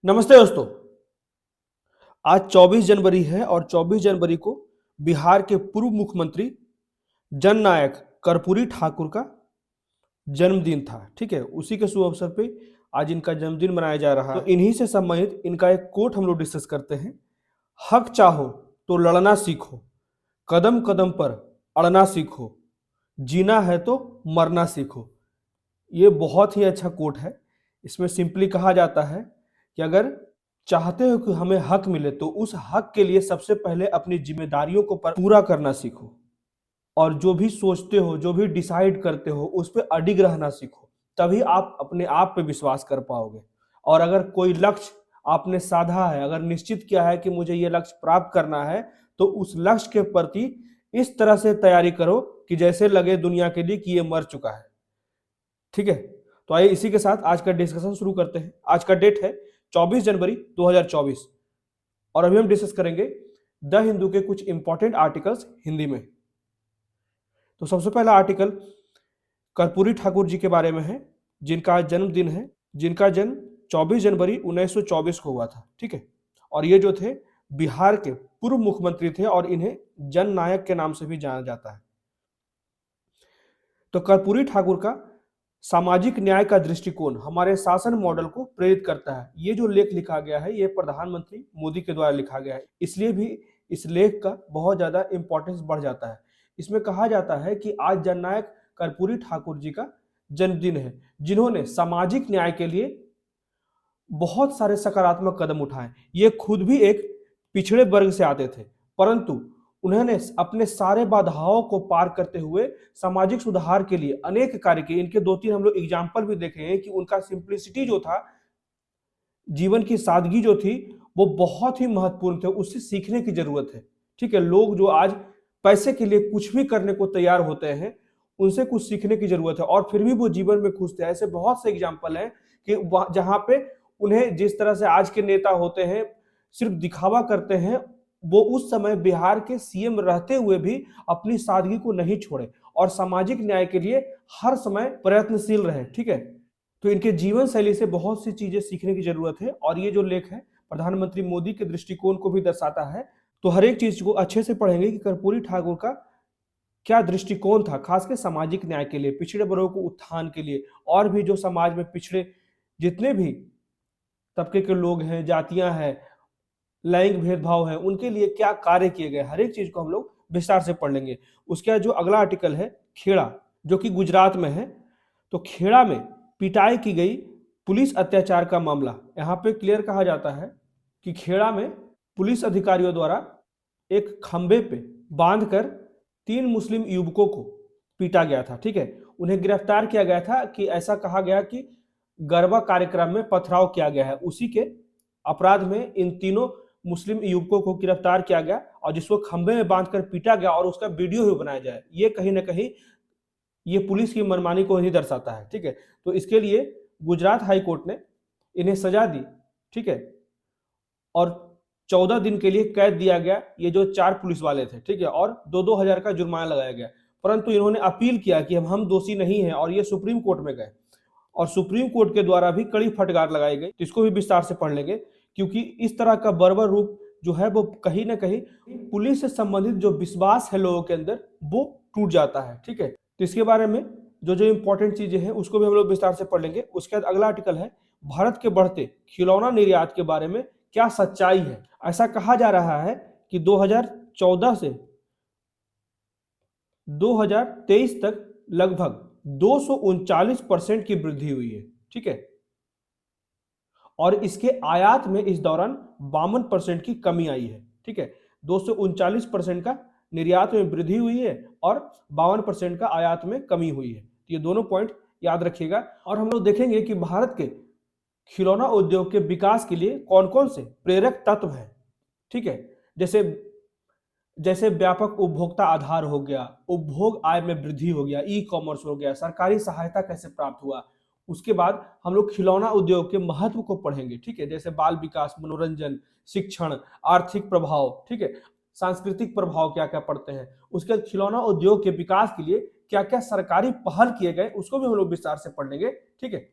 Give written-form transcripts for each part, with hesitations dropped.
नमस्ते दोस्तों। आज 24 जनवरी है और 24 जनवरी को बिहार के पूर्व मुख्यमंत्री जननायक कर्पूरी ठाकुर का जन्मदिन था। ठीक है, उसी के शुभ अवसर पे आज इनका जन्मदिन मनाया जा रहा है। तो इन्हीं से संबंधित इनका एक कोट हम लोग डिस्कस करते हैं। हक चाहो तो लड़ना सीखो, कदम कदम पर अड़ना सीखो, जीना है तो मरना सीखो। ये बहुत ही अच्छा कोट है। इसमें सिंपली कहा जाता है कि अगर चाहते हो कि हमें हक मिले तो उस हक के लिए सबसे पहले अपनी जिम्मेदारियों को पूरा करना सीखो और जो भी सोचते हो, जो भी डिसाइड करते हो, उस पर अडिग रहना सीखो। तभी आप अपने आप पे विश्वास कर पाओगे। और अगर कोई लक्ष्य आपने साधा है, अगर निश्चित किया है कि मुझे ये लक्ष्य प्राप्त करना है, तो उस लक्ष्य के प्रति इस तरह से तैयारी करो कि जैसे लगे दुनिया के लिए कि ये मर चुका है। ठीक है, तो आइए इसी के साथ आज का डिस्कशन शुरू करते हैं। आज का डेट है 24 जनवरी 2024 और अभी हम डिस्कस करेंगे द हिंदू के कुछ इंपॉर्टेंट आर्टिकल्स हिंदी में। तो सबसे पहला आर्टिकल कर्पूरी ठाकुर जी के बारे में है, जिनका जन्मदिन है, जिनका जन्म 24 जनवरी 1924 को हुआ था। ठीक है, और ये जो थे बिहार के पूर्व मुख्यमंत्री थे और इन्हें जननायक के नाम से भी जाना जाता है। तो कर्पूरी ठाकुर का सामाजिक न्याय का दृष्टिकोण हमारे शासन मॉडल को प्रेरित करता है। ये जो लेख लिखा गया है ये प्रधानमंत्री मोदी के द्वारा लिखा गया है, इसलिए भी इस लेख का बहुत ज्यादा इंपॉर्टेंस बढ़ जाता है। इसमें कहा जाता है कि आज जननायक कर्पूरी ठाकुर जी का जन्मदिन है, जिन्होंने सामाजिक न्याय के लिए बहुत सारे सकारात्मक कदम उठाए। ये खुद भी एक पिछड़े वर्ग से आते थे, परंतु उन्होंने अपने सारे बाधाओं को पार करते हुए सामाजिक सुधार के लिए अनेक कार्य किए। इनके दो तीन हम लोग एग्जाम्पल भी देखे हैं कि उनका सिंप्लिसिटी जो था, जीवन की सादगी जो थी, वो बहुत ही महत्वपूर्ण थे। उससे सीखने की जरूरत है। ठीक है, लोग जो आज पैसे के लिए कुछ भी करने को तैयार होते हैं, उनसे कुछ सीखने की जरूरत है और फिर भी वो जीवन में खुश थे। ऐसे बहुत से एग्जाम्पल हैं कि जहां पे उन्हें जिस तरह से आज के नेता होते हैं सिर्फ दिखावा करते हैं, वो उस समय बिहार के सीएम रहते हुए भी अपनी सादगी को नहीं छोड़े और सामाजिक न्याय के लिए हर समय प्रयत्नशील रहे। ठीक है, तो इनके जीवन शैली से बहुत सी चीजें सीखने की जरूरत है और ये जो लेख है प्रधानमंत्री मोदी के दृष्टिकोण को भी दर्शाता है। तो हर एक चीज को अच्छे से पढ़ेंगे कि कर्पूरी ठाकुर का क्या दृष्टिकोण था, खासकर सामाजिक न्याय के लिए, पिछड़े वर्गों को उत्थान के लिए, और भी जो समाज में पिछड़े जितने भी तबके के लोग हैं, जातियां हैं, लैंगिक भेदभाव है, उनके लिए क्या कार्य किए गए, हर एक चीज को हम लोग विस्तार से पढ़ लेंगे। उसके बाद जो अगला आर्टिकल है खेड़ा, जो कि गुजरात में है। तो खेड़ा में पिटाई की गई पुलिस अत्याचार का मामला, यहाँ पे क्लियर कहा जाता है कि खेड़ा में पुलिस अधिकारियों द्वारा एक खंबे पे बांधकर 3 मुस्लिम युवकों को पीटा गया था। ठीक है, उन्हें गिरफ्तार किया गया था कि ऐसा कहा गया कि गरबा कार्यक्रम में पथराव किया गया है। उसी के अपराध में इन तीनों मुस्लिम युवकों को गिरफ्तार किया गया और जिसको खंबे में बांधकर पीटा गया और उसका वीडियो भी बनाया जाए, ये कहीं ना कहीं ये पुलिस की मनमानी को ही दर्शाता है। ठीक है, तो इसके लिए गुजरात हाई कोर्ट ने इन्हें सजा दी। ठीक है, और 14 दिन के लिए कैद दिया गया ये जो 4 पुलिस वाले थे। ठीक है, और 2-2 हजार का जुर्माना लगाया गया, परंतु इन्होंने अपील किया कि हम दोषी नहीं हैं और ये सुप्रीम कोर्ट में गए और सुप्रीम कोर्ट के द्वारा भी कड़ी फटकार लगाई गई। तो इसको भी विस्तार से पढ़ लेंगे, क्योंकि इस तरह का बर्बर रूप जो है वो कहीं ना कहीं पुलिस से संबंधित जो विश्वास है लोगों के अंदर वो टूट जाता है। ठीक है, तो इसके बारे में जो जो इंपॉर्टेंट चीजें हैं उसको भी हम लोग विस्तार से पढ़ लेंगे। उसके बाद अगला आर्टिकल है भारत के बढ़ते खिलौना निर्यात के बारे में क्या सच्चाई है। ऐसा कहा जा रहा है कि 2014 से 2023 तक लगभग 239% की वृद्धि हुई है। ठीक है, और इसके आयात में इस दौरान 52% की कमी आई है। ठीक है, 239% का निर्यात में वृद्धि हुई है और 52% का आयात में कमी हुई है। ये दोनों पॉइंट याद रखिएगा। और हम लोग देखेंगे कि भारत के खिलौना उद्योग के विकास के लिए कौन कौन से प्रेरक तत्व हैं। ठीक है, जैसे व्यापक उपभोक्ता आधार हो गया, उपभोग आय में वृद्धि हो गया, ई कॉमर्स हो गया, सरकारी सहायता कैसे प्राप्त हुआ। उसके बाद हम लोग खिलौना उद्योग के महत्व को पढ़ेंगे। ठीक है, जैसे बाल विकास, मनोरंजन, शिक्षण, आर्थिक प्रभाव, ठीक है, सांस्कृतिक प्रभाव क्या क्या पड़ते हैं। उसके बाद खिलौना उद्योग के विकास के लिए क्या क्या सरकारी पहल किए गए उसको भी हम लोग विस्तार से पढ़ लेंगे। ठीक है,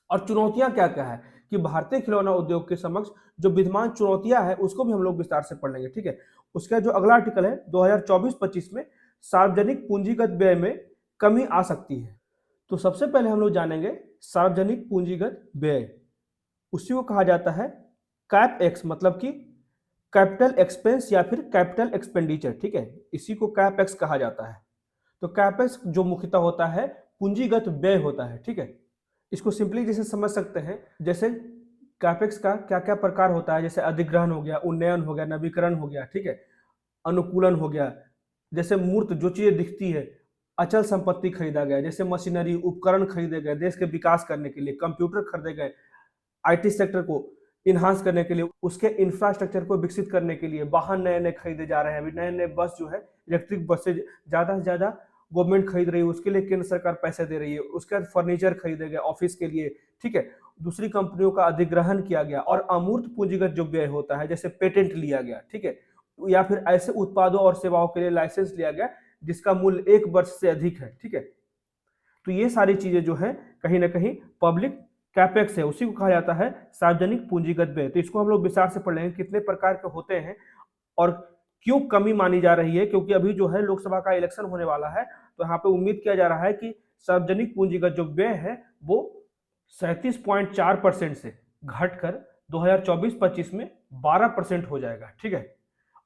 और चुनौतियां क्या क्या है कि भारतीय खिलौना उद्योग के समक्ष जो विद्यमान चुनौतियां हैं उसको भी हम लोग विस्तार से पढ़ लेंगे। ठीक है, उसका जो अगला आर्टिकल है 2024-25 में सार्वजनिक पूंजीगत व्यय में कमी आ सकती है। तो सबसे पहले हम लोग जानेंगे सार्वजनिक पूंजीगत व्यय, उसी को कहा जाता है कैप एक्स, मतलब कि कैपिटल एक्सपेंस या फिर कैपिटल एक्सपेंडिचर। ठीक है, इसी को कैप एक्स कहा जाता है। तो कैप एक्स जो मुख्यतः होता है पूंजीगत व्यय होता है। ठीक है, इसको सिंपली जैसे समझ सकते हैं, जैसे कैपेक्स का क्या क्या प्रकार होता है, जैसे अधिग्रहण हो गया, उन्नयन हो गया, नवीकरण हो गया, ठीक है, अनुकूलन हो गया, जैसे मूर्त जो चीजें दिखती है, अचल संपत्ति खरीदा गया, जैसे मशीनरी उपकरण खरीदे गए देश के विकास करने के लिए, कंप्यूटर खरीदे गए आईटी सेक्टर को इन्हांस करने के लिए, उसके इंफ्रास्ट्रक्चर को विकसित करने के लिए, वाहन नए नए खरीदे जा रहे हैं, अभी नए नए बस जो है इलेक्ट्रिक बस से ज्यादा से ज्यादा गवर्नमेंट खरीद रही है, उसके लिए केंद्र सरकार पैसे दे रही है, उसके बाद फर्नीचर खरीदे गए ऑफिस के लिए। ठीक है, दूसरी कंपनियों का अधिग्रहण किया गया, और अमूर्त पूंजीगत जो व्यय होता है जैसे पेटेंट लिया गया, ठीक है, या फिर ऐसे उत्पादों और सेवाओं के लिए लाइसेंस लिया गया जिसका मूल्य 1 वर्ष से अधिक है। ठीक है, तो ये सारी चीजें जो है कहीं ना कहीं पब्लिक कैपेक्स है, उसी को कहा जाता है सार्वजनिक पूंजीगत व्यय। तो इसको हम लोग विस्तार से पढ़ लेंगे कितने प्रकार के होते हैं और क्यों कमी मानी जा रही है, क्योंकि अभी जो है लोकसभा का इलेक्शन होने वाला है, तो यहाँ पे उम्मीद किया जा रहा है कि सार्वजनिक पूंजीगत जो व्यय है वो 37.4% से घटकर 2024-25 में 12% हो जाएगा। ठीक है,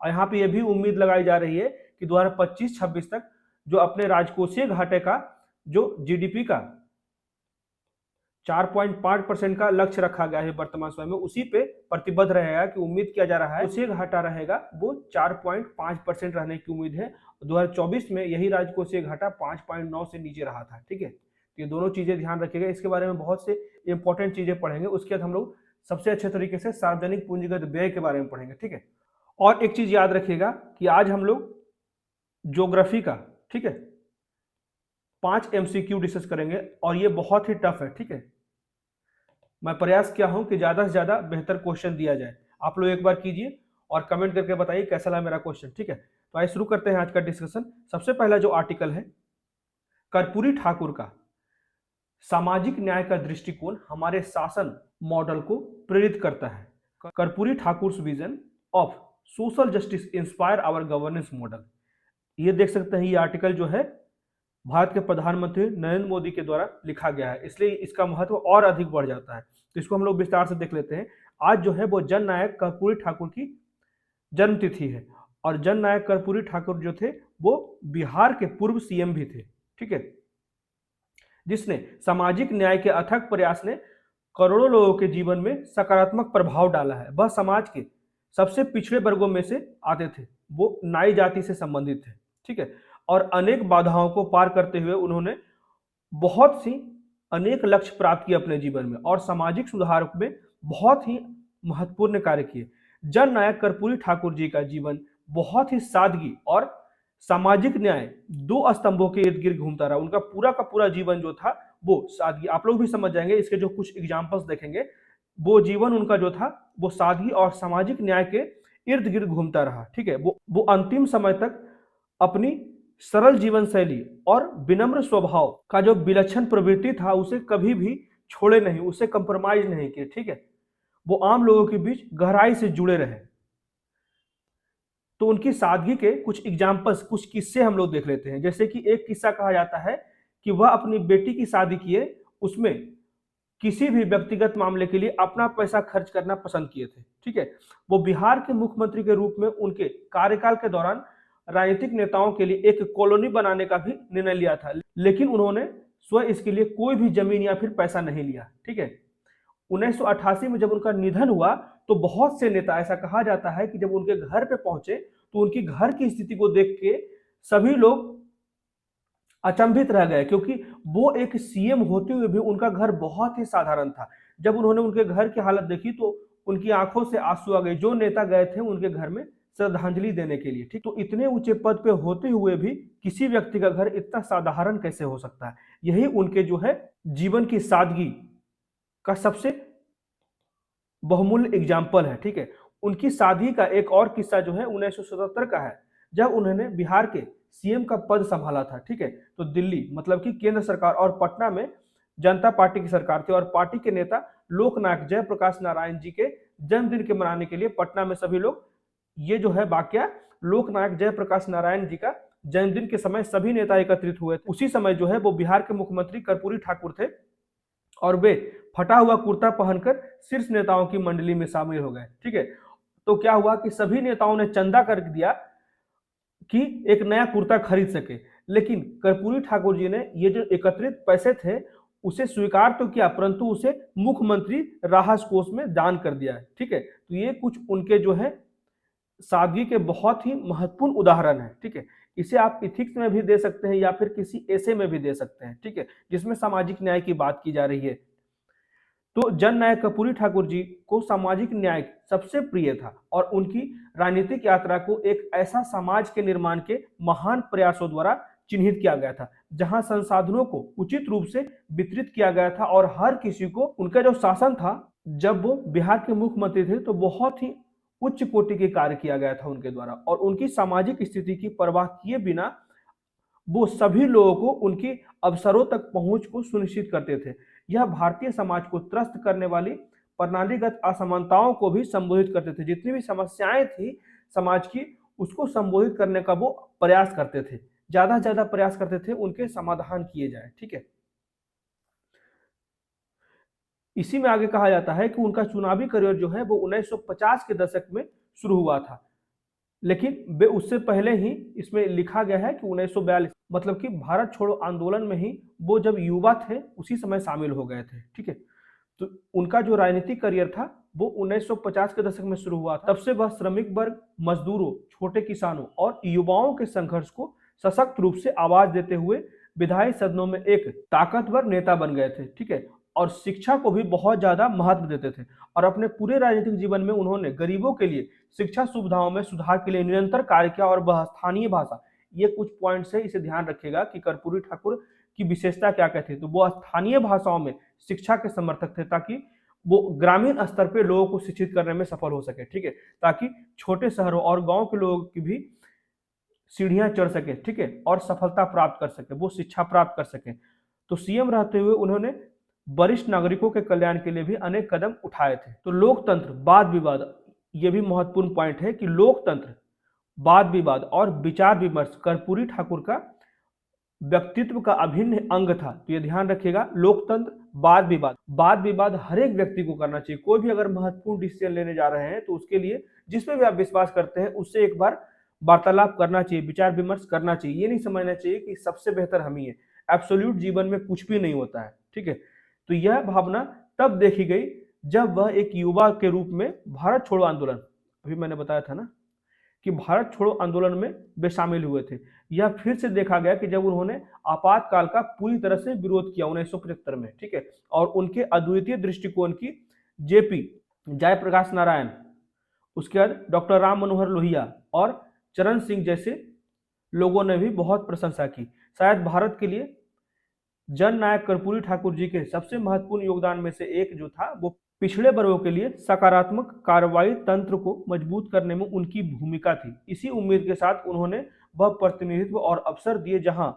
और यहाँ पे ये भी उम्मीद लगाई जा रही है कि 2025-26 तक जो अपने राजकोषीय घाटे का जो जीडीपी का 4.5% का लक्ष्य रखा गया है वर्तमान समय में, उसी पे प्रतिबद्ध रहेगा कि उम्मीद किया जा रहा है उसी घाटा रहेगा वो 4.5% रहने की उम्मीद है। 2024 में यही राजकोषीय घाटा 5.9 से नीचे रहा था। ठीक है, तो ये दोनों चीजें ध्यान रखिएगा, इसके बारे में बहुत से इंपॉर्टेंट चीजें पढ़ेंगे। उसके बाद हम लोग सबसे अच्छे तरीके से सार्वजनिक पूंजीगत व्यय के बारे में पढ़ेंगे। ठीक है, और एक चीज याद रखिएगा कि आज हम लोग ज्योग्राफी का, ठीक है, 5 MCQ डिस्कस करेंगे और ये बहुत ही टफ है। ठीक है, मैं प्रयास किया हूं कि ज्यादा से ज्यादा बेहतर क्वेश्चन दिया जाए, आप लोग एक बार कीजिए और कमेंट करके बताइए कैसा लगा मेरा क्वेश्चन। ठीक है, तो आइए शुरू करते हैं आज का डिस्कशन। सबसे पहला जो आर्टिकल है कर्पूरी ठाकुर का सामाजिक न्याय का दृष्टिकोण हमारे शासन मॉडल को प्रेरित करता है। Karpoori Thakur vision of social justice inspire our governance model, ये देख सकते हैं, ये आर्टिकल जो है भारत के प्रधानमंत्री नरेंद्र मोदी के द्वारा लिखा गया है, इसलिए इसका महत्व और अधिक बढ़ जाता है। तो इसको हम लोग विस्तार से देख लेते हैं। आज जो है वो जन नायक कर्पूरी ठाकुर की जन्मतिथि है, और जन नायक कर्पूरी ठाकुर जो थे वो बिहार के पूर्व सीएम भी थे। ठीक है, जिसने सामाजिक न्याय के अथक प्रयास ने करोड़ों लोगों के जीवन में सकारात्मक प्रभाव डाला है। वह समाज के सबसे पिछड़े वर्गों में से आते थे, वो नाई जाति से संबंधित थे। ठीक है, और अनेक बाधाओं को पार करते हुए उन्होंने बहुत सी अनेक लक्ष्य प्राप्त किए अपने जीवन में, और सामाजिक सुधार में बहुत ही महत्वपूर्ण कार्य किए। जन नायक कर्पूरी ठाकुर जी का जीवन बहुत ही सादगी और सामाजिक न्याय दो स्तंभों के इर्द गिर्द घूमता रहा। उनका पूरा का पूरा जीवन जो था वो सादगी, आप लोग भी समझ जाएंगे, इसके जो कुछ एग्जाम्पल्स देखेंगे, वो जीवन उनका जो था वो सादगी और सामाजिक न्याय के इर्द गिर्द घूमता रहा। ठीक है, वो अंतिम समय तक अपनी सरल जीवन शैली और विनम्र स्वभाव का जो विलक्षण प्रवृत्ति था उसे कभी भी छोड़े नहीं, उसे कंप्रोमाइज नहीं किए। ठीक है, वो आम लोगों के बीच गहराई से जुड़े रहे। तो उनकी सादगी के कुछ एग्जाम्पल्स, कुछ किस्से हम लोग देख लेते हैं। जैसे कि एक किस्सा कहा जाता है कि वह अपनी बेटी की शादी किए, उसमें किसी भी व्यक्तिगत मामले के लिए अपना पैसा खर्च करना पसंद किए थे। ठीक है, वो बिहार के मुख्यमंत्री के रूप में उनके कार्यकाल के दौरान राजनीतिक नेताओं के लिए एक कॉलोनी बनाने का भी निर्णय लिया था, लेकिन उन्होंने स्वयं इसके लिए कोई भी जमीन या फिर पैसा नहीं लिया। ठीक है, 1988 में जब उनका निधन हुआ तो बहुत से नेता, ऐसा कहा जाता है कि जब उनके घर पे पहुंचे तो उनकी घर की स्थिति को देख के सभी लोग अचंभित रह गए, क्योंकि वो एक सीएम होते हुए भी उनका घर बहुत ही साधारण था। जब उन्होंने उनके घर की हालत देखी तो उनकी आंखों से आंसू आ गए। जो नेता गए थे उनके घर में श्रद्धांजलि देने के लिए, ठीक, तो इतने ऊंचे पद पे होते हुए भी किसी व्यक्ति का घर इतना साधारण कैसे हो सकता है? यही उनके जो है जीवन की सादगी का सबसे बहुमूल्य एग्जाम्पल है। ठीक है, उनकी सादगी का एक और किस्सा जो है 1977 का है, जब उन्होंने बिहार के सीएम का पद संभाला था। ठीक है, तो दिल्ली मतलब कि केंद्र सरकार और पटना में जनता पार्टी की सरकार थी, और पार्टी के नेता लोकनायक जयप्रकाश नारायण जी के जन्मदिन के मनाने के लिए पटना में सभी लोग, ये जो है वाकया लोकनायक जयप्रकाश नारायण जी का जन्मदिन के समय सभी नेता एकत्रित हुए थे। उसी समय जो है वो बिहार के मुख्यमंत्री कर्पूरी ठाकुर थे और वे फटा हुआ कुर्ता पहनकर शीर्ष नेताओं की मंडली में शामिल हो गए। ठीक है, तो क्या हुआ कि सभी नेताओं ने चंदा कर दिया कि एक नया कुर्ता खरीद सके, लेकिन कर्पूरी ठाकुर जी ने ये जो एकत्रित पैसे थे उसे स्वीकार तो किया, परंतु उसे मुख्यमंत्री राहत कोष में दान कर दिया है। ठीक है, तो ये कुछ उनके जो है सादगी के बहुत ही महत्वपूर्ण उदाहरण है। ठीक है, इसे आप इथिक्स में भी दे सकते हैं या फिर किसी ऐसे में भी दे सकते हैं। ठीक है, जिसमें सामाजिक न्याय की बात की जा रही है। तो जननायक कर्पूरी ठाकुर जी को सामाजिक न्याय सबसे प्रिय था और उनकी राजनीतिक यात्रा को एक ऐसा समाज के निर्माण के महान प्रयासों द्वारा चिन्हित किया गया था जहां संसाधनों को उचित रूप से वितरित किया गया था और हर किसी को, उनका जो शासन था जब वो बिहार के मुख्यमंत्री थे तो बहुत ही उच्च कोटि के कार्य किया गया था उनके द्वारा, और उनकी सामाजिक स्थिति की परवाह किए बिना वो सभी लोगों को उनकी अवसरों तक पहुंच को सुनिश्चित करते थे। यह भारतीय समाज को त्रस्त करने वाली प्रणालीगत असमानताओं को भी संबोधित करते थे। जितनी भी समस्याएं थी समाज की, उसको संबोधित करने का वो प्रयास करते थे, ज्यादा से ज्यादा प्रयास करते थे उनके समाधान किए जाए। ठीक है, इसी में आगे कहा जाता है कि उनका चुनावी करियर जो है वो 1950 के दशक में शुरू हुआ था, लेकिन वे उससे पहले ही इसमें लिखा गया है कि 1942, मतलब कि भारत छोड़ो आंदोलन में ही वो जब युवा थे उसी समय शामिल हो गए थे। ठीक है, तो उनका जो राजनीतिक करियर था वो 1950 के दशक में शुरू हुआ था। तब से वह श्रमिक वर्ग, मजदूरों, छोटे किसानों और युवाओं के संघर्ष को सशक्त रूप से आवाज देते हुए विधायी सदनों में एक ताकतवर नेता बन गए थे। ठीक है, और शिक्षा को भी बहुत ज्यादा महत्व देते थे और अपने पूरे राजनीतिक जीवन में उन्होंने गरीबों के लिए शिक्षा सुविधाओं में सुधार के लिए निरंतर कार्य किया। और वह स्थानीय भाषा, ये कुछ पॉइंट्स है, इसे ध्यान रखिएगा कि कर्पूरी ठाकुर की विशेषता क्या क्या थी। तो वो स्थानीय भाषाओं में शिक्षा के समर्थक थे ताकि वो ग्रामीण स्तर पे लोगों को शिक्षित करने में सफल हो सके। ठीक है, ताकि छोटे शहरों और गांव के लोगों की भी सीढ़ियां चढ़ सके। ठीक है, और सफलता प्राप्त कर सके, वो शिक्षा प्राप्त कर सके। तो सीएम रहते हुए उन्होंने वरिष्ठ नागरिकों के कल्याण के लिए भी अनेक कदम उठाए थे। तो लोकतंत्र, वाद विवाद, ये भी महत्वपूर्ण पॉइंट है कि लोकतंत्र, वाद विवाद और विचार विमर्श कर्पूरी ठाकुर का व्यक्तित्व का अभिन्न अंग था। तो ये ध्यान रखिएगा, लोकतंत्र, वाद विवाद हर एक व्यक्ति को करना चाहिए। कोई भी अगर महत्वपूर्ण डिसीजन लेने जा रहे हैं तो उसके लिए जिसमें भी आप विश्वास करते हैं उससे एक बार वार्तालाप करना चाहिए, विचार विमर्श करना चाहिए। ये नहीं समझना चाहिए कि सबसे बेहतर हम ही है। एब्सोल्यूट जीवन में कुछ भी नहीं होता है। ठीक है, तो यह भावना तब देखी गई जब वह एक युवा के रूप में भारत छोड़ो आंदोलन, अभी मैंने बताया था ना कि भारत छोड़ो आंदोलन में वे शामिल हुए थे। यह फिर से देखा गया कि जब उन्होंने आपातकाल का पूरी तरह से विरोध किया 1975 में। ठीक है, और उनके अद्वितीय दृष्टिकोण की जेपी जयप्रकाश नारायण, उसके बाद डॉक्टर राम मनोहर लोहिया और चरण सिंह जैसे लोगों ने भी बहुत प्रशंसा की। शायद भारत के लिए जननायक कर्पूरी ठाकुर जी के सबसे महत्वपूर्ण योगदान में से एक जो था वो पिछड़े वर्गों के लिए सकारात्मक कार्रवाई तंत्र को मजबूत करने में उनकी भूमिका थी। इसी उम्मीद के साथ उन्होंने वह प्रतिनिधित्व और अवसर दिए जहां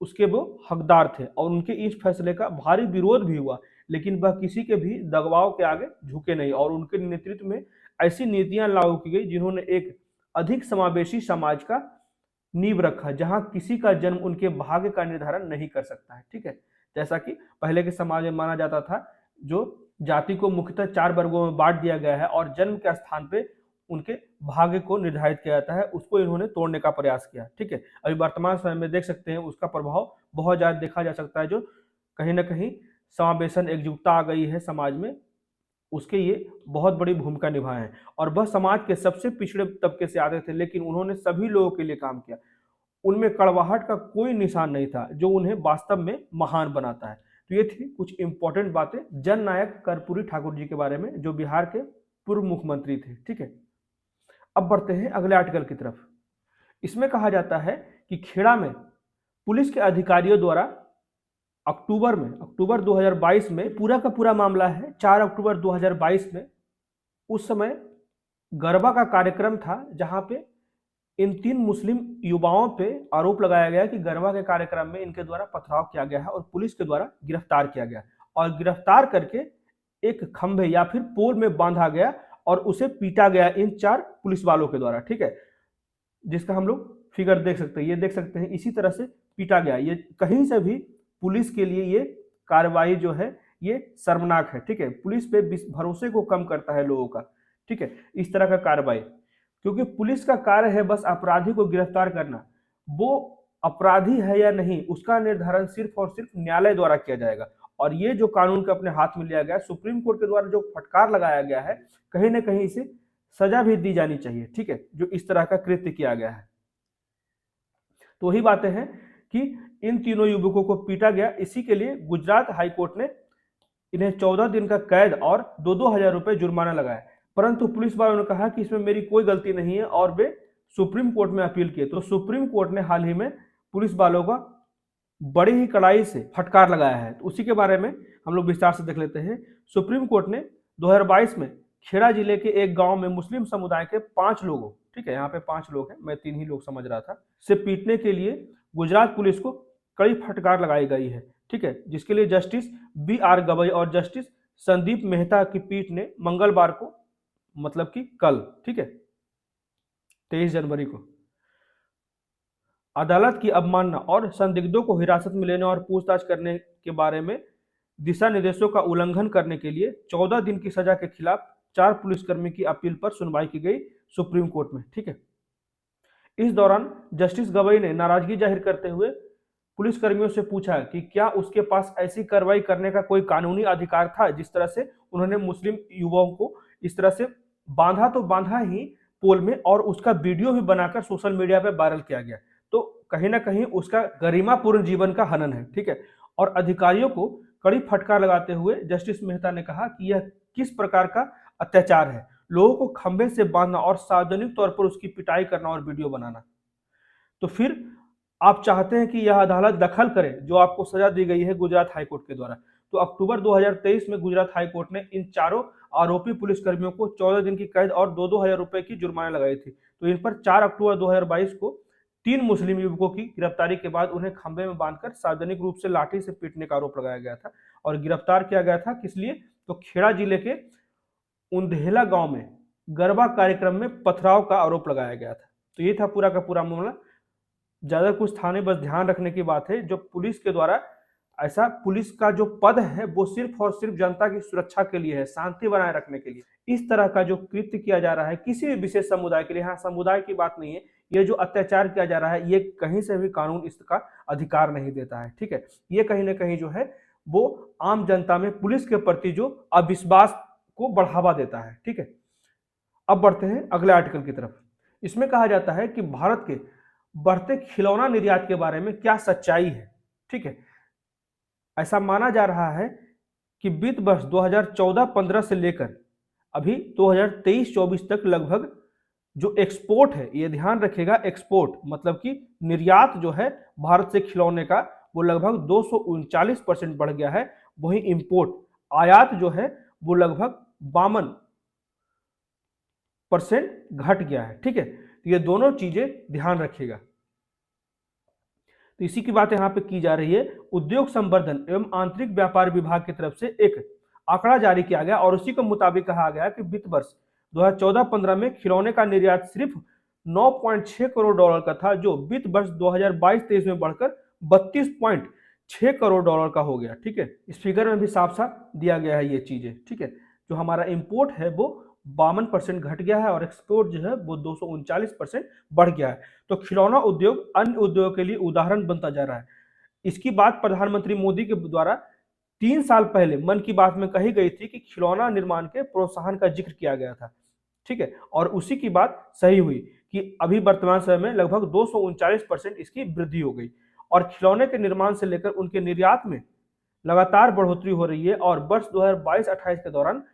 उसके वो हकदार थे, और उनके इस फैसले का भारी विरोध भी हुआ, लेकिन वह किसी के भी दबाव के आगे झुके नहीं और उनके नेतृत्व में ऐसी नीतियां लागू की गई जिन्होंने एक अधिक समावेशी समाज का नींव रखा जहां किसी का जन्म उनके भाग्य का निर्धारण नहीं कर सकता है। ठीक है, जैसा कि पहले के समाज में माना जाता था, जो जाति को मुख्यतः 4 वर्गों में बांट दिया गया है और जन्म के स्थान पे उनके भाग्य को निर्धारित किया जाता है, उसको इन्होंने तोड़ने का प्रयास किया। ठीक है, अभी वर्तमान समय में देख सकते हैं उसका प्रभाव बहुत ज्यादा देखा जा सकता है, जो कहीं ना कहीं समावेशन, एकजुटता आ गई है समाज में, उसके ये बहुत बड़ी भूमिका निभाए हैं। और वह समाज के सबसे पिछड़े तबके से आते थे, लेकिन उन्होंने सभी लोगों के लिए काम किया। उनमें कड़वाहट का कोई निशान नहीं था जो उन्हें वास्तव में महान बनाता है। तो ये थी कुछ इंपॉर्टेंट बातें जननायक कर्पूरी ठाकुर जी के बारे में, जो बिहार के पूर्व मुख्यमंत्री थे। ठीक है, अब बढ़ते हैं अगले आर्टिकल की तरफ। इसमें कहा जाता है कि खेड़ा में पुलिस के अधिकारियों द्वारा अक्टूबर 2022 में, पूरा का पूरा मामला है 4 अक्टूबर 2022 में, उस समय गरबा का कार्यक्रम था जहां पे इन 3 मुस्लिम युवाओं पे आरोप लगाया गया कि गरबा के कार्यक्रम में इनके द्वारा पथराव किया गया है और पुलिस के द्वारा गिरफ्तार किया गया, और गिरफ्तार करके एक खंभे या फिर पोल में बांधा गया और उसे पीटा गया इन 4 पुलिस वालों के द्वारा, ठीक है, जिसका हम लोग फिगर देख सकते हैं, ये देख सकते हैं, इसी तरह से पीटा गया। ये कहीं से भी पुलिस के लिए ये कार्रवाई जो है ये शर्मनाक है, ठीक है, पुलिस पे भरोसे को कम करता है लोगों का, ठीक है, इस तरह का कार्रवाई, क्योंकि पुलिस का कार्य है बस अपराधी को गिरफ्तार करना। वो अपराधी है या नहीं उसका निर्धारण सिर्फ और सिर्फ न्यायालय द्वारा किया जाएगा। और ये जो कानून को अपने हाथ में लिया गया, सुप्रीम कोर्ट के द्वारा जो फटकार लगाया गया है, कहीं ना कहीं इसे सजा भी दी जानी चाहिए, ठीक है, जो इस तरह का कृत्य किया गया है। तो वही बातें हैं कि इन तीनों युवकों को पीटा गया, इसी के लिए गुजरात हाईकोर्ट ने इन्हें 14 दिन का कैद और 2-2 हजार रुपए जुर्माना लगाया। परंतु पुलिस वालों ने कहा कि इसमें मेरी कोई गलती नहीं है और वे सुप्रीम कोर्ट में अपील किए। तो सुप्रीम कोर्ट ने हाल ही में पुलिस वालों का बड़ी ही कड़ाई से फटकार लगाया है, तो उसी के बारे में हम लोग विस्तार से देख लेते हैं। सुप्रीम कोर्ट ने 2022 में खेड़ा जिले के एक गांव में मुस्लिम समुदाय के 5 लोगों, ठीक है, यहाँ पे 5 लोग हैं, मैं 3 ही लोग समझ रहा था, से पीटने के लिए गुजरात पुलिस को कड़ी फटकार लगाई गई है, ठीक है, जिसके लिए जस्टिस BR गवई और जस्टिस संदीप मेहता की पीठ ने मंगलवार को, मतलब कि कल, ठीक है, 23 जनवरी को अदालत की अवमानना और संदिग्धों को हिरासत में लेने और पूछताछ करने के बारे में दिशा निर्देशों का उल्लंघन करने के लिए 14 दिन की सजा के खिलाफ 4 पुलिसकर्मी की अपील पर सुनवाई की गई सुप्रीम कोर्ट में, ठीक है। इस दौरान जस्टिस गवई ने नाराजगी जाहिर करते हुए पुलिसकर्मियों से पूछा कि क्या उसके पास ऐसी कार्रवाई करने का कोई कानूनी अधिकार था, जिस तरह से उन्होंने मुस्लिम युवाओं को इस तरह से बांधा, तो बांधा ही पोल में, और उसका वीडियो भी बनाकर सोशल मीडिया पर वायरल किया गया। तो कहीं ना कहीं उसका गरिमापूर्ण जीवन का हनन है, ठीक है। और अधिकारियों को कड़ी फटकार लगाते हुए जस्टिस मेहता ने कहा कि यह किस प्रकार का अत्याचार है, लोगों को खंभे से बांधना और सार्वजनिक तौर पर उसकी पिटाई करना और वीडियो बनाना। तो फिर आप चाहते हैं कि यह अदालत दखल करे जो आपको सजा दी गई है गुजरात हाईकोर्ट के द्वारा। तो अक्टूबर 2023 में गुजरात हाईकोर्ट ने इन चारों आरोपी पुलिसकर्मियों को 14 दिन की कैद और 2-2 हजार रुपए की जुर्माना लगाई थी। तो इन पर 4 अक्टूबर 2022 को 3 मुस्लिम युवकों की गिरफ्तारी के बाद उन्हें खंभे में बांधकर सार्वजनिक रूप से लाठी से पीटने का आरोप लगाया गया था और गिरफ्तार किया गया था। किस लिए? तो खेड़ा जिले के उंधेला गांव में गरबा कार्यक्रम में पथराव का आरोप लगाया गया था। तो ये था पूरा का पूरा मामला। ज्यादा कुछ था नहीं, बस ध्यान रखने की बात है, जो पुलिस के द्वारा ऐसा, पुलिस का जो पद है वो सिर्फ और सिर्फ जनता की सुरक्षा के लिए है, शांति बनाए रखने के लिए। इस तरह का जो कृत्य किया जा रहा है किसी भी विशेष समुदाय के लिए, हाँ समुदाय की बात नहीं है, ये जो अत्याचार किया जा रहा है ये कहीं से भी कानून इसका अधिकार नहीं देता है, ठीक है। ये कहीं ना कहीं जो है वो आम जनता में पुलिस के प्रति जो अविश्वास को बढ़ावा देता है, ठीक है। अब बढ़ते हैं अगले आर्टिकल की तरफ। इसमें कहा जाता है कि भारत के बढ़ते खिलौना निर्यात के बारे में क्या सच्चाई है, ठीक है। ऐसा माना जा रहा है कि वित्त वर्ष 2014-15 से लेकर अभी 2023-24 तक लगभग जो एक्सपोर्ट है, ये ध्यान रखिएगा, एक्सपोर्ट मतलब कि निर्यात जो है भारत से खिलौने का वो लगभग 239% बढ़ गया है। वहीं इंपोर्ट आयात जो है वो लगभग 52% घट गया है, ठीक है। तो ये दोनों चीजें ध्यान रखिएगा। तो इसी की बात यहाँ पे की जा रही है। उद्योग संवर्धन एवं आंतरिक व्यापार विभाग की तरफ से एक आंकड़ा जारी किया गया और उसी के मुताबिक कहा गया कि वित्त वर्ष 2014-15 में खिलौने का निर्यात सिर्फ 9.6 करोड़ डॉलर का था, जो वित्त वर्ष 2022-23 में बढ़कर 32.6 करोड़ डॉलर का हो गया, ठीक है। इस फिगर में भी साफ साफ दिया गया है ये चीजें, ठीक है। जो हमारा इंपोर्ट है वो 52% घट गया है और एक्सपोर्ट जो है वो 239% बढ़ गया है। तो खिलौना उद्योग अन्य उद्योगों के लिए उदाहरण बनता जा रहा है। इसकी बात प्रधानमंत्री मोदी के द्वारा 3 साल पहले मन की बात में कही गई थी कि खिलौना निर्माण के प्रोत्साहन का जिक्र किया गया था, ठीक है। और उसी की बात सही हुई कि अभी वर्तमान समय में लगभग 239% इसकी वृद्धि हो गई और खिलौने के निर्माण से लेकर उनके निर्यात में लगातार बढ़ोतरी हो रही है। और वर्ष 2022-28 के दौरान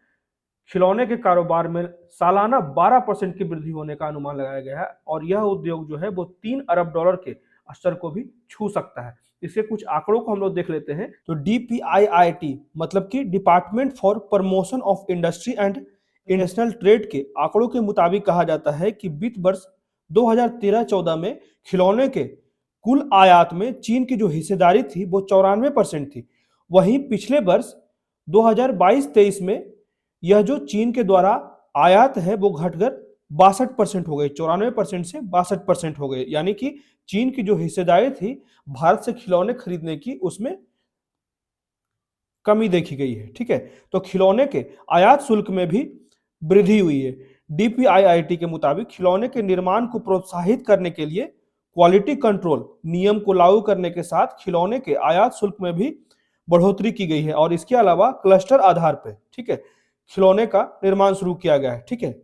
खिलौने के कारोबार में सालाना 12% की वृद्धि होने का अनुमान लगाया गया है और यह उद्योग जो है वो 3 अरब डॉलर के स्तर को भी छू सकता है। इसके कुछ आंकड़ों को हम लोग देख लेते हैं। तो DPIIT मतलब कि department for promotion of industry and international trade के आंकड़ों के मुताबिक कहा जाता है कि वित्त वर्ष 2013-14 में खिलौने के कुल आयात में चीन की जो हिस्सेदारी थी वो 94% थी। वहीं पिछले वर्ष 2022-23 में यह जो चीन के द्वारा आयात है वो घटकर 62% हो गई, 94% से 62% हो गए। यानी कि चीन की जो हिस्सेदारी थी भारत से खिलौने खरीदने की, उसमें कमी देखी गई है। ठीक है, तो खिलौने के आयात शुल्क में भी वृद्धि हुई है। डीपीआईआईटी के मुताबिक खिलौने के निर्माण को प्रोत्साहित करने के लिए क्वालिटी कंट्रोल नियम को लागू करने के साथ खिलौने के आयात शुल्क में भी बढ़ोतरी की गई है और इसके अलावा क्लस्टर आधार पर, ठीक है, खिलौने का निर्माण शुरू किया गया है। ठीक है,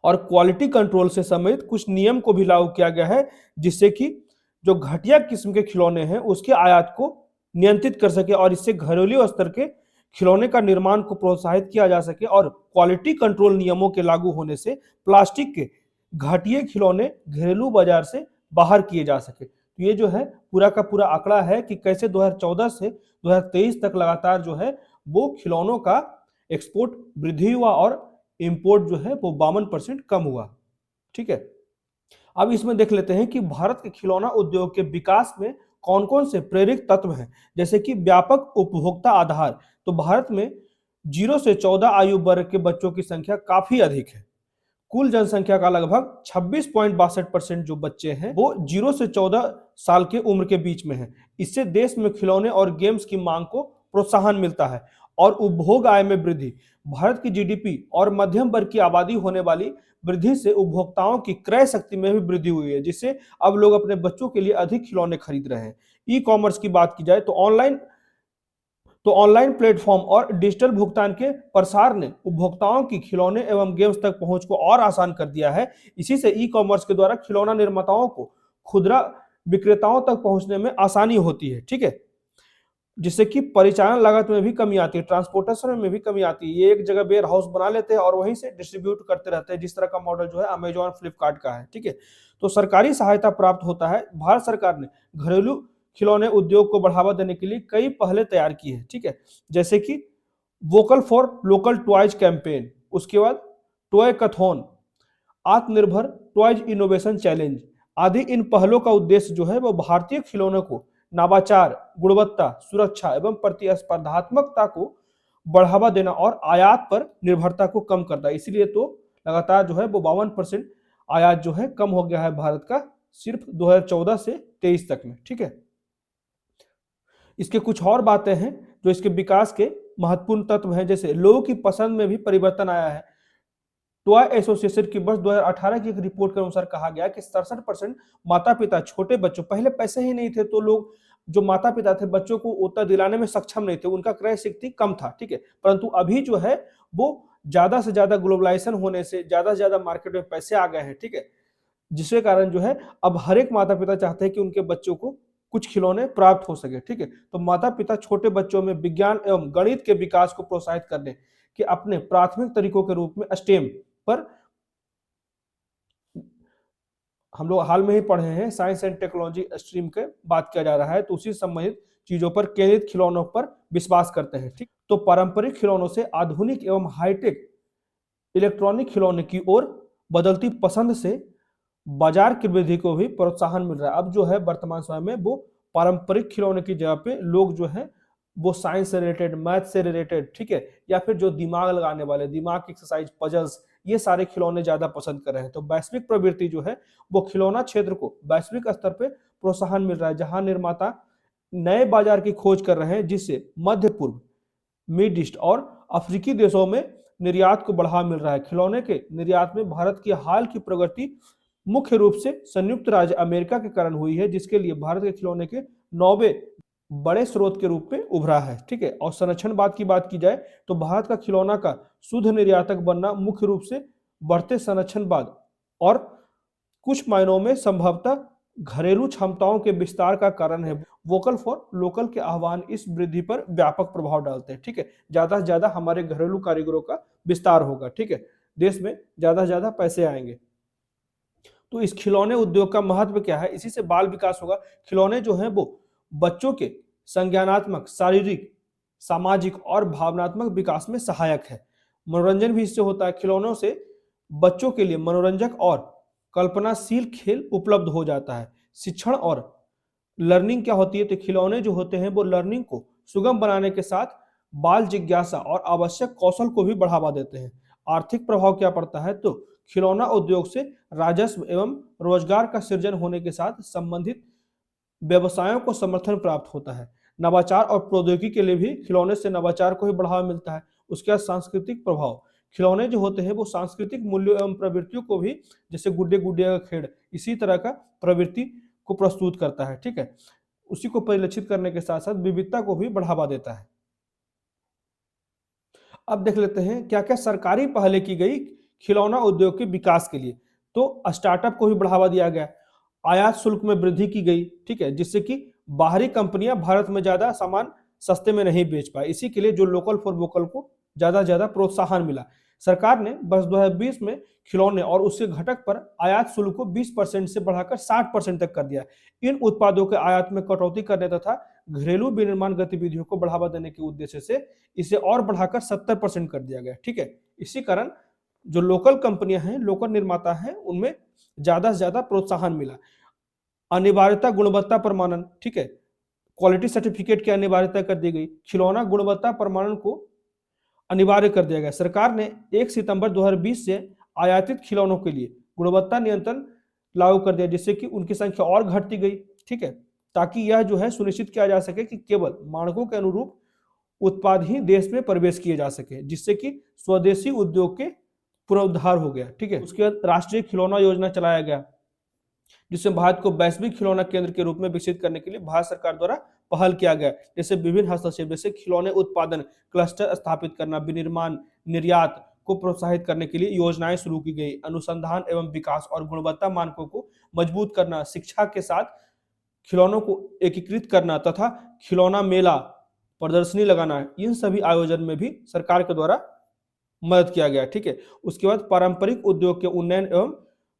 और क्वालिटी कंट्रोल से संबंधित कुछ नियम को भी लागू किया गया है जिससे कि जो घटिया किस्म के खिलौने हैं उसके आयात को नियंत्रित कर सके और इससे घरेलू स्तर के खिलौने का निर्माण को प्रोत्साहित किया जा सके और क्वालिटी कंट्रोल नियमों के लागू होने से प्लास्टिक के घटिया खिलौने घरेलू बाजार से बाहर किए जा सके। तो ये जो है पूरा का पूरा आंकड़ा है कि कैसे 2014 से 2023 तक लगातार जो है वो खिलौनों का एक्सपोर्ट वृद्धि हुआ और इंपोर्ट जो है वो 52% कम हुआ। ठीक है, अब इसमें देख लेते हैं कि भारत के खिलौना उद्योग के विकास में कौन कौन से प्रेरक तत्व हैं। जैसे कि व्यापक उपभोक्ता आधार, तो भारत में 0 से 14 आयु वर्ग के बच्चों की संख्या काफी अधिक है। कुल जनसंख्या का लगभग 26.62% जो बच्चे हैं वो 0 से 14 साल के उम्र के बीच में हैं। इससे देश में खिलौने और गेम्स की मांग को प्रोत्साहन मिलता है और उपभोग आय में वृद्धि। भारत की जीडीपी और मध्यम वर्ग की आबादी होने वाली वृद्धि से उपभोक्ताओं की क्रय शक्ति में भी वृद्धि हुई है, जिससे अब लोग अपने बच्चों के लिए अधिक खिलौने खरीद रहे हैं। ई कॉमर्स की बात की जाए तो ऑनलाइन प्लेटफॉर्म और डिजिटल भुगतान के प्रसार ने उपभोक्ताओं की खिलौने एवं गेम्स तक पहुंच को और आसान कर दिया है। इसी से ई कॉमर्स के द्वारा खिलौना निर्माताओं को खुदरा विक्रेताओं तक पहुंचने में आसानी होती है। ठीक है, जिससे कि परिचालन लागत में भी कमी आती है, ट्रांसपोर्टेशन में भी कमी आती है। ये एक जगह वेयर हाउस बना लेते हैं और वहीं से डिस्ट्रीब्यूट करते रहते हैं, जिस तरह का मॉडल जो है अमेजॉन फ्लिपकार्ट का है। ठीक है, तो सरकारी सहायता प्राप्त होता है। भारत सरकार ने घरेलू खिलौने उद्योग को बढ़ावा देने के लिए कई पहले तैयार की है। ठीक है, जैसे कि vocal for local toys campaign, उसके बाद टॉय कथॉन, आत्मनिर्भर टॉयज इनोवेशन चैलेंज आदि। इन पहलों का उद्देश्य जो है वो भारतीय खिलौनों को नवाचार, गुणवत्ता, सुरक्षा एवं प्रतिस्पर्धात्मकता को बढ़ावा देना और आयात पर निर्भरता को कम करना। इसलिए तो लगातार जो है वो 52% आयात जो है कम हो गया है भारत का सिर्फ 2014 से 23 तक में। ठीक है, इसके कुछ और बातें हैं जो इसके विकास के महत्वपूर्ण तत्व हैं। जैसे लोगों की पसंद में भी परिवर्तन आया है। टॉय एसोसिएशन की वर्ष 2018 की एक रिपोर्ट के अनुसार कहा गया कि 67% माता पिता छोटे बच्चों, पहले पैसे ही नहीं थे तो लोग जो माता पिता थे बच्चों को उतना दिलाने में सक्षम नहीं थे, उनका क्रय शक्ति कम था। ठीक है, परंतु अभी जो है वो ज्यादा से ज्यादा ग्लोबलाइजेशन होने से ज्यादा से ज्यादा मार्केट में पैसे आ गए हैं। ठीक है, जिसके कारण जो है अब हर एक माता पिता चाहते हैं कि उनके बच्चों को कुछ खिलौने प्राप्त हो सके। ठीक है, तो माता पिता छोटे बच्चों में विज्ञान एवं गणित के विकास को प्रोत्साहित करने के अपने प्राथमिक तरीकों के रूप में स्टेम पर, हम लोग हाल में ही पढ़े हैं साइंस एंड टेक्नोलॉजी स्ट्रीम के बात किया जा रहा है, तो उसी संबंधित चीजों पर केंद्रित खिलौनों पर विश्वास करते हैं। ठीक, तो पारंपरिक खिलौनों से आधुनिक एवं हाईटेक इलेक्ट्रॉनिक खिलौने की ओर बदलती पसंद से बाजार की वृद्धि को भी प्रोत्साहन मिल रहा है। अब जो है वर्तमान समय में वो पारंपरिक खिलौने की जगह पे लोग जो है वो साइंस से रिलेटेड, मैथ से रिलेटेड, ठीक है, या फिर जो दिमाग लगाने वाले, दिमाग की एक्सरसाइज, पजल्स, ये सारे खिलौने ज्यादा पसंद कर रहे हैं। तो वैश्विक प्रवृत्ति जो है वो खिलौना क्षेत्र को वैश्विक स्तर पे प्रोत्साहन मिल रहा है, जहां निर्माता नए बाजार की खोज कर रहे हैं, जिससे मध्य पूर्व, मिड ईस्ट और अफ्रीकी देशों में निर्यात को बढ़ावा मिल रहा है। खिलौने के निर्यात में भारत की हाल की प्रगति मुख्य रूप से संयुक्त राज्य अमेरिका के कारण हुई है, जिसके लिए भारत के खिलौने के 9वें बड़े स्रोत के रूप में उभरा है। ठीक है, और संरक्षणवाद की बात की जाए तो भारत का खिलौना का शुद्ध निर्यातक बनना मुख्य रूप से बढ़ते संरक्षणवाद और कुछ मायनों में संभवतः घरेलू क्षमताओं के विस्तार का कारण है। वोकल फॉर लोकल के आह्वान इस वृद्धि पर व्यापक प्रभाव डालते हैं। ठीक है, ज्यादा से ज्यादा हमारे घरेलू कारीगरों का विस्तार होगा। ठीक है, देश में ज्यादा से ज्यादा पैसे आएंगे। तो इस खिलौने उद्योग का महत्व क्या है? इसी से बाल विकास होगा। खिलौने जो हैं वो बच्चों के संज्ञानात्मक, शारीरिक, सामाजिक और भावनात्मक विकास में सहायक है। मनोरंजन भी इससे होता है। खिलौनों से बच्चों के लिए मनोरंजक और कल्पनाशील खेल उपलब्ध हो जाता है। शिक्षण और लर्निंग क्या होती है? तो खिलौने जो होते हैं वो लर्निंग को सुगम बनाने के साथ बाल जिज्ञासा और आवश्यक कौशल को भी बढ़ावा देते हैं। आर्थिक प्रभाव क्या पड़ता है, तो खिलौना उद्योग से राजस्व एवं रोजगार का सृजन होने के साथ संबंधित व्यवसायों को समर्थन प्राप्त होता है। नवाचार और प्रौद्योगिकी के लिए भी खिलौने से नवाचार को ही बढ़ावा मिलता है। उसके बाद सांस्कृतिक प्रभाव, खिलौने जो होते हैं वो सांस्कृतिक मूल्यों एवं प्रवृत्तियों को भी, जैसे गुड्डे गुडिया का खेल, इसी तरह का प्रवृत्ति को प्रस्तुत करता है। ठीक है, उसी को परिलक्षित करने के साथ साथ विविधता को भी बढ़ावा देता है। अब देख लेते हैं क्या क्या सरकारी पहले की गई खिलौना उद्योग के विकास के लिए। तो स्टार्टअप को भी बढ़ावा दिया गया, आयात शुल्क में वृद्धि की गई, ठीक है, जिससे कि बाहरी कंपनियां भारत में ज्यादा सामान सस्ते में नहीं बेच पाए। इसी के लिए जो लोकल फॉर वोकल को ज्यादा प्रोत्साहन मिला। सरकार ने वर्ष 2020 में खिलौने और उसके घटक पर आयात शुल्क को 20% से बढ़ाकर 60% तक कर दिया। इन उत्पादों के आयात में कटौती करने तथा घरेलू विनिर्माण गतिविधियों को बढ़ावा देने के उद्देश्य से इसे और बढ़ाकर 70% कर दिया गया। ठीक है, इसी कारण जो लोकल कंपनियां हैं, लोकल निर्माता हैं, उनमें ज्यादा से ज्यादा प्रोत्साहन मिला। अनिवार्यता गुणवत्ता प्रमाणन, ठीक है, क्वालिटी सर्टिफिकेट की अनिवार्यता कर दी गई। खिलौना गुणवत्ता प्रमाणन को अनिवार्य कर दिया गया। सरकार ने 1 सितंबर 2020 से आयातित खिलौनों के लिए गुणवत्ता नियंत्रण लागू कर दिया, जिससे कि उनकी संख्या और घटती गई। ठीक है, ताकि यह जो है सुनिश्चित किया जा सके कि केवल मानकों के अनुरूप उत्पाद ही देश में प्रवेश किए जा सके, जिससे कि स्वदेशी उद्योग के पुनरुद्धार हो गया। ठीक है, उसके बाद राष्ट्रीय खिलौना योजना चलाया गया, जिसमें भारत को वैश्विक खिलौना केंद्र के रूप में विकसित करने के लिए भारत सरकार द्वारा पहल किया गया। जैसे विभिन्न हस्तक्षेप, जैसे खिलौने उत्पादन क्लस्टर स्थापित करना, विनिर्माण निर्यात को प्रोत्साहित करने के लिए योजनाएं शुरू की गई। अनुसंधान एवं विकास और गुणवत्ता मानकों को मजबूत करना, शिक्षा के साथ खिलौनों को एकीकृत करना तथा खिलौना मेला प्रदर्शनी लगाना, इन सभी आयोजन में भी सरकार के द्वारा मदद किया गया। ठीक है, उसके बाद पारंपरिक उद्योग के उन्नयन एवं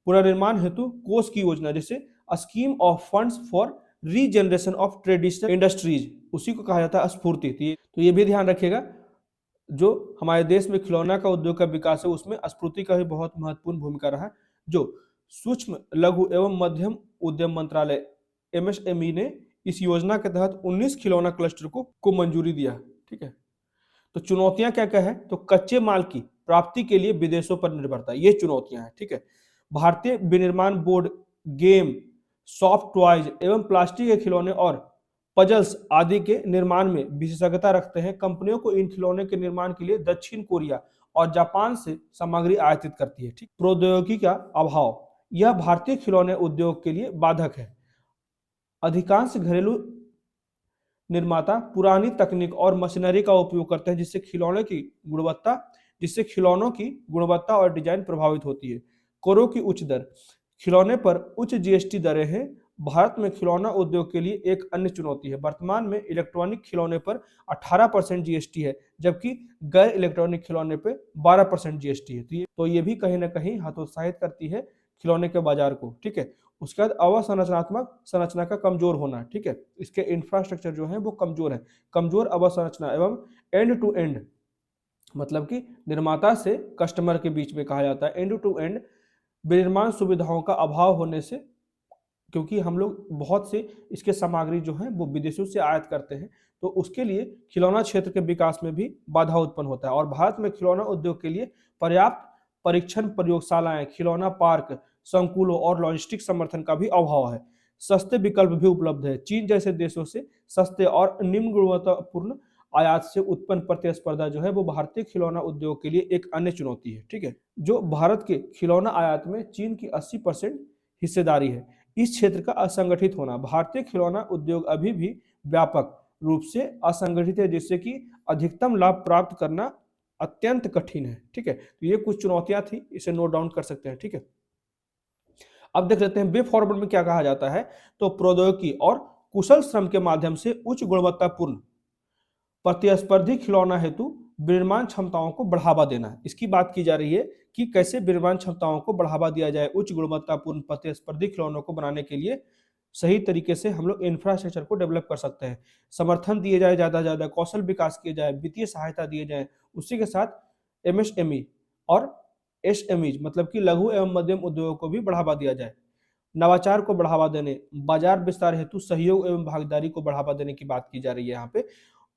पुनर्निर्माण हेतु कोष की योजना, जैसे scheme of funds for regeneration of traditional industries, उसी को कहा जाता है स्फूर्ति। तो ये भी ध्यान रखिएगा, जो हमारे देश में खिलौना का उद्योग का विकास है उसमें स्फूर्ति का भी बहुत महत्वपूर्ण भूमिका रहा। जो सूक्ष्म लघु एवं मध्यम उद्यम मंत्रालय MSME ने इस योजना के तहत 19 खिलौना क्लस्टर को मंजूरी दिया। ठीक है, तो चुनौतियां क्या क्या है, तो कच्चे माल की प्राप्ति के लिए विदेशों पर निर्भरता, ये चुनौतियां हैं। ठीक है, भारतीय विनिर्माण बोर्ड गेम, सॉफ्ट टॉयज एवं प्लास्टिक के खिलौने और पजल्स आदि के निर्माण में विशेषज्ञता रखते हैं। कंपनियों को इन खिलौने के निर्माण के लिए दक्षिण कोरिया और जापान से सामग्री आयातित करती है। ठीक, प्रौद्योगिकी का अभाव, यह भारतीय खिलौने उद्योग के लिए बाधक है। अधिकांश घरेलू निर्माता पुरानी तकनीक और मशीनरी का उपयोग करते हैं, जिससे खिलौनों की गुणवत्ता और डिजाइन प्रभावित होती है। करों की उच्च दर, खिलौने पर उच्च GST दरें हैं। भारत में खिलौना उद्योग के लिए एक अन्य चुनौती है। वर्तमान में इलेक्ट्रॉनिक खिलौने पर 18% GST है, जबकि गैर इलेक्ट्रॉनिक खिलौने पर 12% GST है। तो ये भी कहीं ना कहीं हतोत्साहित करती है खिलौने के बाजार को। ठीक है, उसके बाद अवसंरचनात्मक संरचना का कमजोर होना। ठीक है, इसके इंफ्रास्ट्रक्चर जो है वो कमजोर है। कमजोर अवसंरचना एवं एंड टू एंड, मतलब कि निर्माता से कस्टमर के बीच में कहा जाता है एंड टू एंड विनिर्माण सुविधाओं का अभाव होने से, क्योंकि हम लोग बहुत से इसके सामग्री जो है वो विदेशों से आयात करते हैं, तो उसके लिए खिलौना क्षेत्र के विकास में भी बाधा उत्पन्न होता है। और भारत में खिलौना उद्योग के लिए पर्याप्त परीक्षण प्रयोगशालाएं, खिलौना पार्क, संकुलों और लॉजिस्टिक समर्थन का भी अभाव है। सस्ते विकल्प भी उपलब्ध है। चीन जैसे देशों से सस्ते और निम्न गुणवत्तापूर्ण आयात से उत्पन्न प्रतिस्पर्धा जो है वो भारतीय खिलौना उद्योग के लिए एक अन्य चुनौती है। ठीक है, जो भारत के खिलौना आयात में चीन की 80% हिस्सेदारी है। इस क्षेत्र का असंगठित होना, भारतीय खिलौना उद्योग अभी भी व्यापक रूप से असंगठित है, जिससे कि अधिकतम लाभ प्राप्त करना अत्यंत कठिन है। ठीक है, तो ये कुछ चुनौतियां थी, इसे नोट डाउन कर सकते हैं। ठीक है, अब देख लेते हैं वे फॉरवर्ड में क्या कहा जाता है। तो प्रौद्योगिकी और कुशल श्रम के माध्यम से उच्च गुणवत्तापूर्ण प्रतिस्पर्धी खिलौना हेतु विनिर्माण क्षमताओं को बढ़ावा देना, इसकी बात की जा रही है कि कैसे विनिर्माण क्षमताओं को बढ़ावा दिया जाए। उच्च गुणवत्तापूर्ण प्रतिस्पर्धी खिलौनों को बनाने के लिए सही तरीके से हम लोग इंफ्रास्ट्रक्चर को डेवलप कर सकते हैं। समर्थन दिए जाए, ज्यादा कौशल विकास किए जाए, वित्तीय सहायता दिए जाए। उसी के साथ MSME और SME मतलब कि लघु एवं मध्यम उद्योगों को भी बढ़ावा दिया जाए। नवाचार को बढ़ावा देने, बाजार विस्तार हेतु सहयोग एवं भागीदारी को बढ़ावा देने की बात की जा रही है यहाँ पे।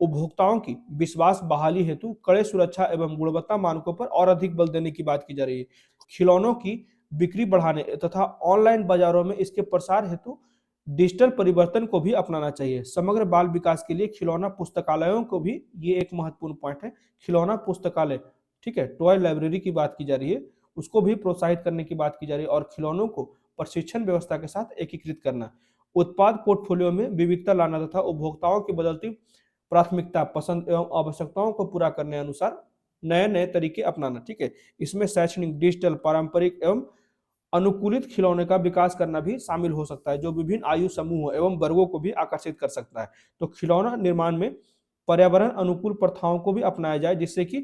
उपभोक्ताओं की विश्वास बहाली हेतु कड़े सुरक्षा एवं गुणवत्ता मानकों पर और अधिक बल देने की बात की जा रही है। खिलौनों की बिक्री बढ़ाने तथा ऑनलाइन बाजारों में इसके प्रसार हेतु डिजिटल परिवर्तन को भी अपनाना चाहिए। समग्र बाल विकास के लिए खिलौना पुस्तकालयों को भी, ये एक महत्वपूर्ण पॉइंट है, खिलौना पुस्तकालय, ठीक है, टॉय लाइब्रेरी की बात की जा रही है, उसको भी प्रोत्साहित करने की बात की जा रही है और खिलौनों को प्रशिक्षण व्यवस्था के साथ एकीकृत करना, उत्पाद पोर्टफोलियो में विविधता लाना तथा उपभोक्ताओं की बदलती प्राथमिकता, पसंद एवं आवश्यकताओं को पूरा करने अनुसार नए नए तरीके अपनाना। ठीक है, इसमें शैक्षणिक, डिजिटल, पारंपरिक एवं अनुकूलित खिलौने का विकास करना भी शामिल हो सकता है, जो विभिन्न आयु समूह एवं वर्गों को भी आकर्षित कर सकता है। तो खिलौना निर्माण में पर्यावरण अनुकूल प्रथाओं को भी अपनाया जाए, जिससे कि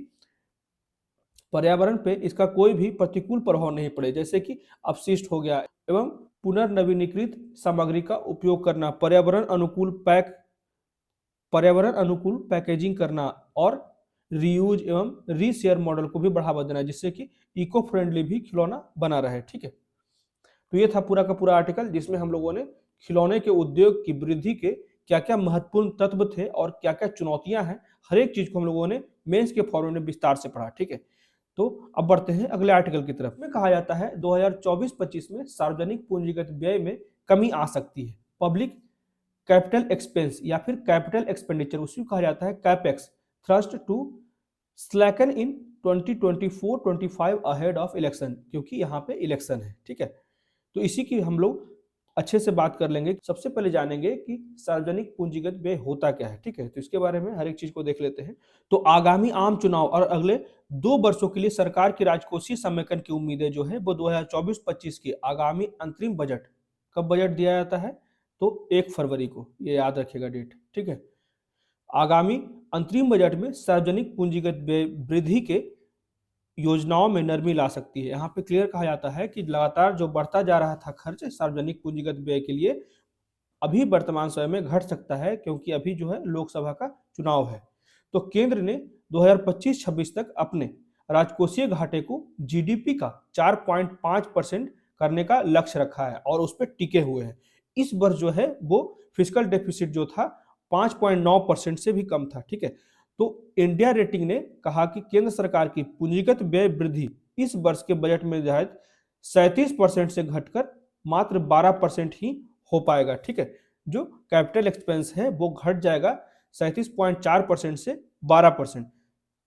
पर्यावरण पे इसका कोई भी प्रतिकूल प्रभाव नहीं पड़े, जैसे कि अपशिष्ट हो गया, एवं पुनर्नवीनीकृत सामग्री का उपयोग करना, पर्यावरण अनुकूल पैकेजिंग करना और रीयूज एवं रीशेयर मॉडल को भी बढ़ावा देना, जिससे कि इको फ्रेंडली भी खिलौना बना रहे। ठीक है, तो ये था पूरा का पूरा आर्टिकल, जिसमें हम लोगों ने खिलौने के उद्योग की वृद्धि के क्या क्या महत्वपूर्ण तत्व थे और क्या क्या चुनौतियां हैं, हर एक चीज को हम लोगों ने मेंस के फॉर्मेट में विस्तार से पढ़ा। ठीक है, तो अब बढ़ते हैं अगले आर्टिकल की तरफ। में कहा जाता है 2024-25 में सार्वजनिक पूंजीगत व्यय में कमी आ सकती है। पब्लिक कैपिटल एक्सपेंस या फिर कैपिटल एक्सपेंडिचर, उसी को कहा जाता है capex, thrust to slacken in 2024-25 ahead of election, क्योंकि यहाँ पे इलेक्शन है। ठीक है, तो इसी की हम लोग अच्छे से बात कर लेंगे। सबसे पहले जानेंगे कि सार्वजनिक पूंजीगत व्यय होता क्या है। ठीक है, तो इसके बारे में हर एक चीज को देख लेते हैं। तो आगामी आम चुनाव और अगले 2 वर्षों के लिए सरकार की राजकोषीय समेकन की उम्मीदें जो है वो 2024-25 के आगामी अंतरिम बजट, कब बजट दिया जाता है, तो 1 फरवरी को, ये याद रखिएगा डेट। ठीक है, आगामी अंतरिम बजट में सार्वजनिक पूंजीगत व्यय वृद्धि के योजनाओं में नरमी ला सकती है। यहाँ पे क्लियर कहा जाता है कि लगातार जो बढ़ता जा रहा था खर्च सार्वजनिक पूंजीगत व्यय के लिए, अभी वर्तमान समय में घट सकता है, क्योंकि अभी जो है लोकसभा का चुनाव है। तो केंद्र ने 2025-26 तक अपने राजकोषीय घाटे को जीडीपी का 4.5% करने का लक्ष्य रखा है और उस पर टिके हुए हैं। इस वर्ष जो है वो फिस्कल डेफिसिट जो था 5.9% से भी कम था। ठीक है, तो इंडिया रेटिंग ने कहा कि केंद्र सरकार की पूंजीगत व्यय वृद्धि इस वर्ष के बजट में निर्धारित 37% से घटकर मात्र 12% ही हो पाएगा। ठीक है, जो कैपिटल एक्सपेंस है वो घट जाएगा 37.4% से 12%।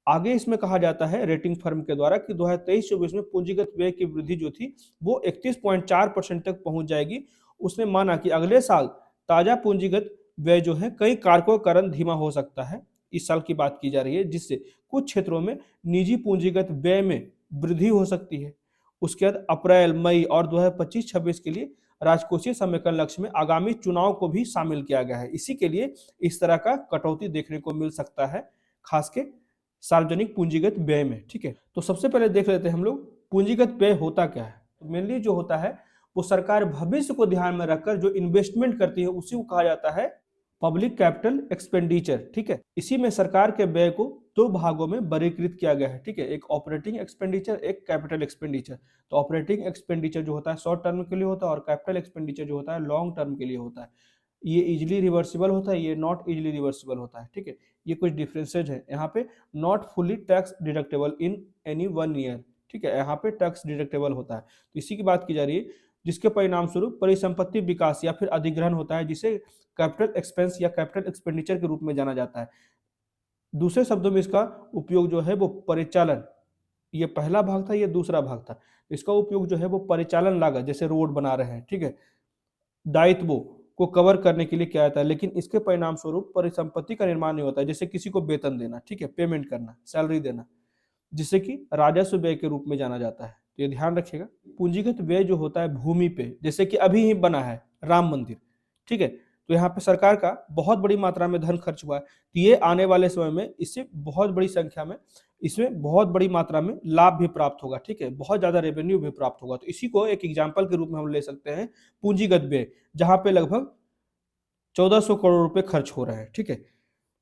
आगे इसमें कहा जाता है रेटिंग फर्म के द्वारा कि 2023-24 में पूंजीगत व्यय की वृद्धि जो थी वो 31.4% तक पहुंच जाएगी। उसने माना कि अगले साल ताजा पूंजीगत व्यय जो है कई कारकों के कारण धीमा हो सकता है, इस साल की बात की जा रही है, जिससे कुछ क्षेत्रों में निजी पूंजीगत व्यय में वृद्धि हो सकती है। उसके बाद अप्रैल, मई और 2025-26 के लिए राजकोषीय समेकन लक्ष्य में आगामी चुनाव को भी शामिल किया गया है। इसी के लिए इस तरह का कटौती देखने को मिल सकता है, खास के सार्वजनिक पूंजीगत व्यय में। ठीक है, तो सबसे पहले देख लेते हैं हम लोग पूंजीगत व्यय होता क्या है। तो मेनली जो होता है वो सरकार भविष्य को ध्यान में रखकर जो इन्वेस्टमेंट करती है उसी को कहा जाता है पब्लिक कैपिटल एक्सपेंडिचर। ठीक है, इसी में सरकार के व्यय को 2 भागों में वर्गीकृत किया गया है। ठीक है, एक ऑपरेटिंग एक्सपेंडिचर, एक कैपिटल एक्सपेंडिचर। तो ऑपरेटिंग एक्सपेंडिचर जो होता है शॉर्ट टर्म के लिए होता है और कैपिटल एक्सपेंडिचर जो होता है लॉन्ग टर्म के लिए होता है। ये इजिली रिवर्सिबल होता है, ये नॉट इजिली रिवर्सिबल होता है। ठीक है, ये कुछ डिफरेंसेज है। यहाँ पे not fully tax deductible in any 1 year. ठीक है, यहाँ पे टैक्स डिडक्टेबल होता है। तो इसी की बात की जा रही है, जिसके परिणाम स्वरूप परिसंपत्ति विकास या फिर अधिग्रहण होता है, जिसे कैपिटल एक्सपेंस या कैपिटल एक्सपेंडिचर के रूप में जाना जाता है। दूसरे शब्दों में इसका उपयोग जो है वो परिचालन, ये पहला भाग था, ये दूसरा भाग था। इसका उपयोग जो है वो परिचालन लागत, जैसे रोड बना रहे हैं, ठीक है, दायित्वों को कवर करने के लिए किया जाता है, लेकिन इसके परिणाम स्वरूप परिसंपत्ति का निर्माण नहीं होता है, जैसे किसी को वेतन देना, ठीक है, पेमेंट करना, सैलरी देना, जिसे कि राजस्व व्यय के रूप में जाना जाता है। तो ये ध्यान रखिएगा। पूंजीगत व्यय जो होता है भूमि पे, जैसे कि अभी ही बना है राम मंदिर, ठीक है, तो यहाँ पे सरकार का बहुत बड़ी मात्रा में धन खर्च हुआ है। तो ये आने वाले समय में इससे बहुत बड़ी संख्या में, इसमें बहुत बड़ी मात्रा में लाभ भी प्राप्त होगा। ठीक है, बहुत ज्यादा रेवेन्यू भी प्राप्त होगा। तो इसी को एक एग्जाम्पल के रूप में हम ले सकते हैं पूंजीगत व्यय, जहां पे लगभग 1400 करोड़ रुपए खर्च हो रहे हैं। ठीक है,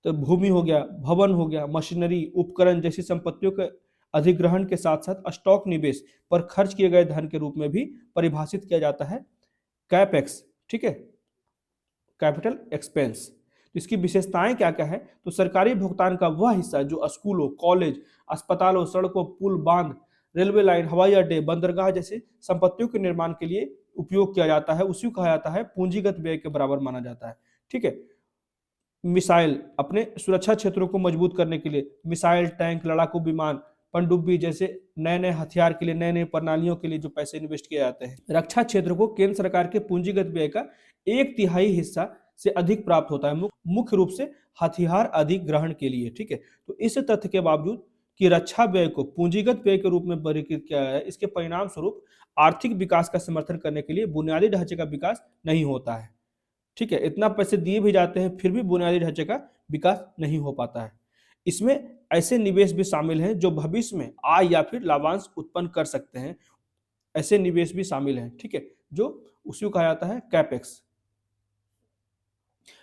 तो भूमि हो गया, भवन हो गया, मशीनरी, उपकरण जैसी संपत्तियों के अधिग्रहण के साथ साथ स्टॉक निवेश पर खर्च किए गए धन के रूप में भी परिभाषित किया जाता है कैपेक्स। ठीक है, कैपिटल एक्सपेंस। तो इसकी विशेषताएं क्या क्या है? तो सरकारी भुगतान का वह हिस्सा जो स्कूलों, कॉलेज, अस्पतालों, सड़कों, पुल, बांध, रेलवे लाइन, हवाई अड्डे, बंदरगाह जैसे संपत्तियों के निर्माण के लिए उपयोग किया जाता है, उसी को कहा जाता है पूंजीगत व्यय के बराबर माना जाता है। ठीक है। मिसाइल, अपने सुरक्षा क्षेत्रों को मजबूत करने के लिए मिसाइल, टैंक, लड़ाकू विमान, पनडुब्बी जैसे नए नए हथियार के लिए, नए नए प्रणालियों के लिए जो पैसे इन्वेस्ट किए जाते हैं। रक्षा क्षेत्र को केंद्र सरकार के पूंजीगत व्यय का 1/3 हिस्सा से अधिक प्राप्त होता है, मुख्य रूप से हथियार अधिग्रहण के लिए। ठीक है। तो इस तथ्य के बावजूद कि रक्षा व्यय को पूंजीगत व्यय के रूप में वर्गीकृत किया गया है, इसके परिणाम स्वरूप आर्थिक विकास का समर्थन करने के लिए बुनियादी ढांचे का विकास नहीं होता है। ठीक है। इतना पैसे दिए भी जाते हैं फिर भी बुनियादी ढांचे का विकास नहीं हो पाता है। इसमें ऐसे निवेश भी शामिल हैं जो भविष्य में आय या फिर लाभांश उत्पन्न कर सकते हैं, ऐसे निवेश भी शामिल हैं। ठीक है। जो उसी को कहा जाता है कैपेक्स।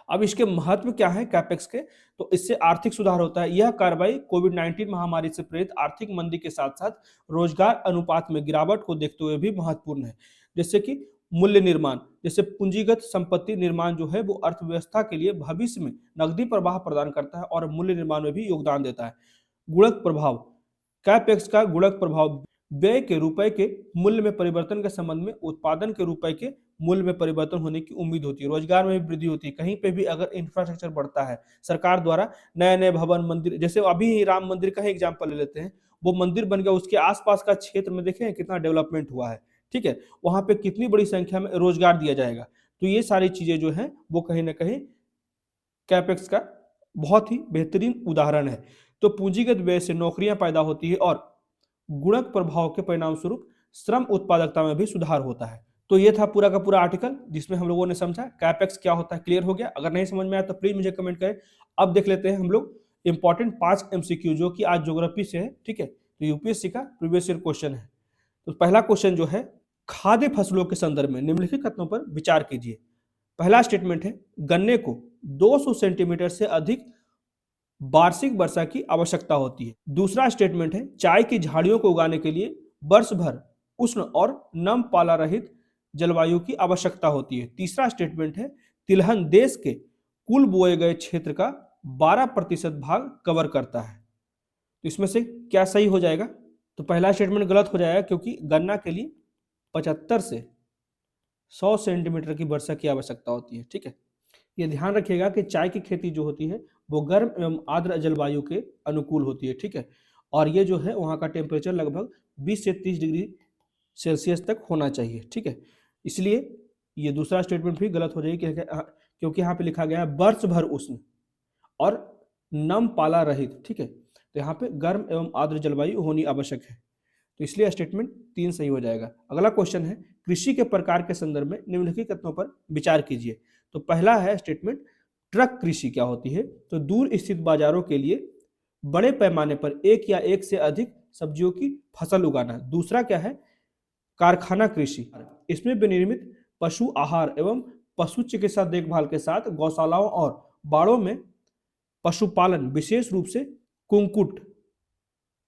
अब इसके महत्व क्या है कैपेक्स के? तो इससे आर्थिक सुधार होता है। यह कार्रवाई कोविड-19 महामारी से प्रेरित आर्थिक मंदी के साथ साथ रोजगार अनुपात में गिरावट को देखते हुए भी महत्वपूर्ण है। जैसे कि मूल्य निर्माण, जैसे पूंजीगत संपत्ति निर्माण जो है वो अर्थव्यवस्था के लिए भविष्य में नकदी प्रवाह प्रदान करता है और मूल्य निर्माण में भी योगदान देता है। गुणक प्रभाव, कैपेक्स का गुणक प्रभाव व्यय के रुपए के मूल्य में परिवर्तन के संबंध में उत्पादन के रुपए के मूल्य में परिवर्तन होने की उम्मीद होती है, रोजगार में भी वृद्धि होती है। कहीं पे भी अगर इंफ्रास्ट्रक्चर बढ़ता है, सरकार द्वारा नए नए भवन, मंदिर, जैसे अभी ही राम मंदिर का ही एग्जांपल ले लेते हैं, वो मंदिर बन गया, उसके आसपास का क्षेत्र में देखें कितना डेवलपमेंट हुआ है। ठीक है। वहां पे कितनी बड़ी संख्या में रोजगार दिया जाएगा। तो ये सारी चीजें जो है वो कहीं ना कहीं कैपेक्स का बहुत ही बेहतरीन उदाहरण है। तो पूंजीगत व्यय से नौकरियां पैदा होती है और गुणक प्रभाव के परिणाम स्वरूप श्रम उत्पादकता में भी सुधार होता है। तो ये था पूरा का पूरा आर्टिकल जिसमें हम लोगों ने समझा कैपेक्स क्या होता है। क्लियर हो गया? अगर नहीं समझ में आया तो प्लीज मुझे कमेंट करें। अब देख लेते हैं हम लोग इंपॉर्टेंट 5 MCQ जो कि आज ज्योग्राफी से है। ठीक है। तो यूपीएससी का प्रीवियस ईयर क्वेश्चन है। तो पहला क्वेश्चन जो है, खाद्य फसलों के संदर्भ में निम्नलिखित कथनों पर विचार कीजिए। पहला स्टेटमेंट है, गन्ने को 200 सेंटीमीटर से अधिक वार्षिक वर्षा की आवश्यकता होती है। दूसरा स्टेटमेंट है, चाय की झाड़ियों को उगाने के लिए वर्ष भर उष्ण और नम पाला रहित जलवायु की आवश्यकता होती है। तीसरा स्टेटमेंट है, तिलहन देश के कुल बोए गए क्षेत्र का 12% भाग कवर करता है। तो इसमें से क्या सही हो जाएगा? तो पहला स्टेटमेंट गलत हो जाएगा क्योंकि गन्ना के लिए 75 से 100 सेंटीमीटर की वर्षा की आवश्यकता होती है। ठीक है। ये ध्यान रखिएगा कि चाय की खेती जो होती है वो गर्म एवं आर्द्र जलवायु के अनुकूल होती है। ठीक है। और ये जो है वहाँ का टेम्परेचर लगभग 20 से 30 डिग्री सेल्सियस तक होना चाहिए। ठीक है। इसलिए ये दूसरा स्टेटमेंट भी गलत हो जाएगी क्योंकि यहाँ पे लिखा गया है वर्ष भर उष्ण और नम पाला रहित। ठीक है। तो यहाँ पे गर्म एवं आर्द्र जलवायु होनी आवश्यक है। तो इसलिए स्टेटमेंट 3 सही हो जाएगा। अगला क्वेश्चन है, कृषि के प्रकार के संदर्भ में निम्नलिखित कथनों पर विचार कीजिए। तो पहला है स्टेटमेंट, ट्रक कृषि क्या होती है? तो दूर स्थित बाजारों के लिए बड़े पैमाने पर एक या एक से अधिक सब्जियों की फसल उगाना। दूसरा क्या है, कारखाना कृषि, इसमें विनिर्मित पशु आहार एवं पशु चिकित्सा देखभाल के साथ गौशालाओं और बाड़ों में पशुपालन, विशेष रूप से कुक्कुट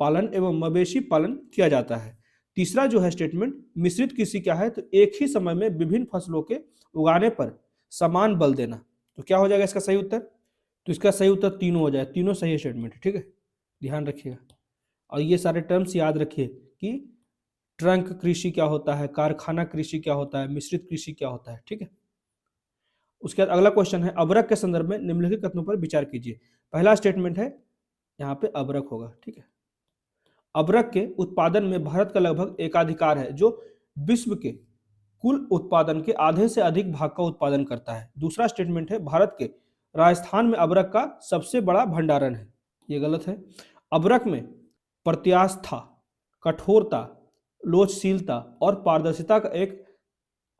पालन एवं मवेशी पालन किया जाता है। तीसरा जो है स्टेटमेंट, मिश्रित कृषि क्या है? तो एक ही समय में विभिन्न फसलों के उगाने पर समान बल देना। तो क्या हो जाएगा इसका सही उत्तर? तो इसका सही उत्तर तीनों हो जाए, तीनों सही स्टेटमेंट है। ठीक है। ध्यान रखिएगा और ये सारे टर्म्स याद रखिए कि ट्रंक कृषि क्या होता है, कारखाना कृषि क्या होता है, मिश्रित कृषि क्या होता है। ठीक है। उसके बाद अगला क्वेश्चन है, अबरक के संदर्भ में निम्नलिखित कथनों पर विचार कीजिए। पहला स्टेटमेंट है, यहाँ पे अबरक होगा। ठीक है। अबरक के उत्पादन में भारत का लगभग एकाधिकार है जो विश्व के कुल उत्पादन के आधे से अधिक भाग का उत्पादन करता है। दूसरा स्टेटमेंट है, भारत के राजस्थान में अबरक का सबसे बड़ा भंडारण है। ये गलत है। अबरक में प्रत्यास्था, कठोरता, लोचशीलता और पारदर्शिता का एक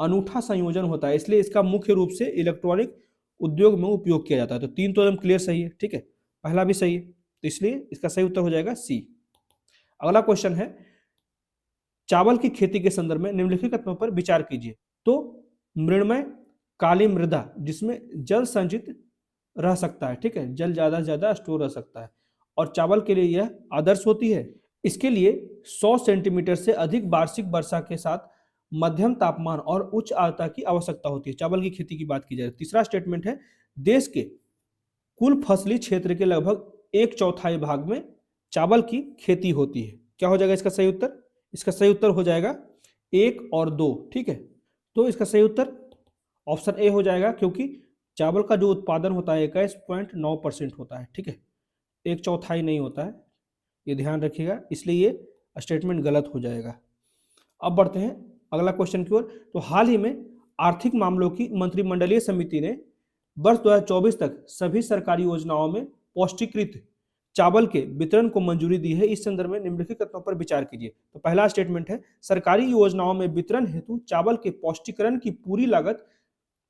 अनूठा संयोजन होता है, इसलिए इसका मुख्य रूप से इलेक्ट्रॉनिक उद्योग में उपयोग किया जाता है। तो 3 तो एकदम क्लियर सही है। ठीक है। पहला भी सही है, तो इसलिए इसका सही उत्तर हो जाएगा सी। अगला क्वेश्चन है, चावल की खेती के संदर्भ में निम्नलिखित कथनों पर विचार कीजिए। तो मृणमय काली मृदा जिसमें जल संचित रह सकता है। ठीक है। जल ज्यादा से ज्यादा स्टोर रह सकता है और चावल के लिए यह आदर्श होती है। इसके लिए 100 सेंटीमीटर से अधिक वार्षिक वर्षा के साथ मध्यम तापमान और उच्च आर्द्रता की आवश्यकता होती है। चावल की खेती की बात की जाए। तीसरा स्टेटमेंट है, देश के कुल फसली क्षेत्र के लगभग 1/4 भाग में चावल की खेती होती है। क्या हो जाएगा इसका सही उत्तर? इसका सही उत्तर हो जाएगा 1 और 2। ठीक है, तो इसका सही उत्तर ऑप्शन ए हो जाएगा, क्योंकि चावल का जो उत्पादन होता है 21.9% होता है। ठीक है, 1/4 नहीं होता है, ये ध्यान रखिएगा, इसलिए ये स्टेटमेंट गलत हो जाएगा। अब बढ़ते हैं अगला क्वेश्चन की ओर। तो हाल ही में आर्थिक मामलों की मंत्रिमंडलीय समिति ने वर्ष 2024 तक सभी सरकारी योजनाओं में पौष्टिकृत चावल के वितरण को मंजूरी दी है। इस संदर्भ में निम्नलिखित तथ्यों पर विचार कीजिए। तो पहला स्टेटमेंट है, सरकारी योजनाओं में वितरण हेतु चावल के पौष्टिकरण की पूरी लागत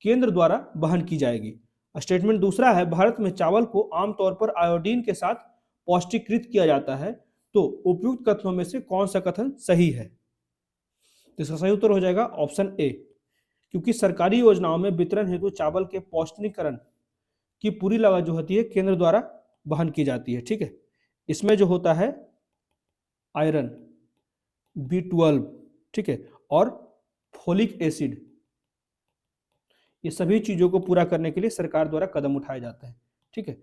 केंद्र द्वारा वहन की जाएगी। स्टेटमेंट दूसरा है, भारत में चावल को आमतौर पर आयोडीन के साथ पौष्टिकृत किया जाता है। तो उपयुक्त कथनों में से कौन सा कथन सही है? तो इसका सही उत्तर हो जाएगा ऑप्शन ए, क्योंकि सरकारी योजनाओं में वितरण हेतु चावल के पौष्टिकरण की पूरी लागत जो होती है केंद्र द्वारा वहन की जाती है। ठीक है, इसमें जो होता है आयरन, B12, ठीक है, और फोलिक एसिड, ये सभी चीजों को पूरा करने के लिए सरकार द्वारा कदम उठाए जाते हैं। ठीक है,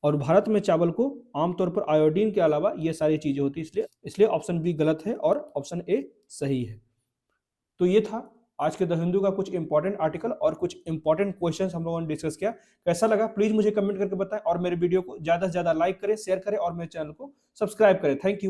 और भारत में चावल को आमतौर पर आयोडीन के अलावा ये सारी चीजें होती है, इसलिए ऑप्शन बी गलत है और ऑप्शन ए सही है। तो ये था आज के द हिंदू का कुछ इंपॉर्टेंट आर्टिकल और कुछ इंपॉर्टेंट क्वेश्चंस हम लोगों ने डिस्कस किया। कैसा लगा प्लीज मुझे कमेंट करके बताएं और मेरे वीडियो को ज्यादा से ज्यादा लाइक करें, शेयर करें और मेरे चैनल को सब्सक्राइब करें। Thank you.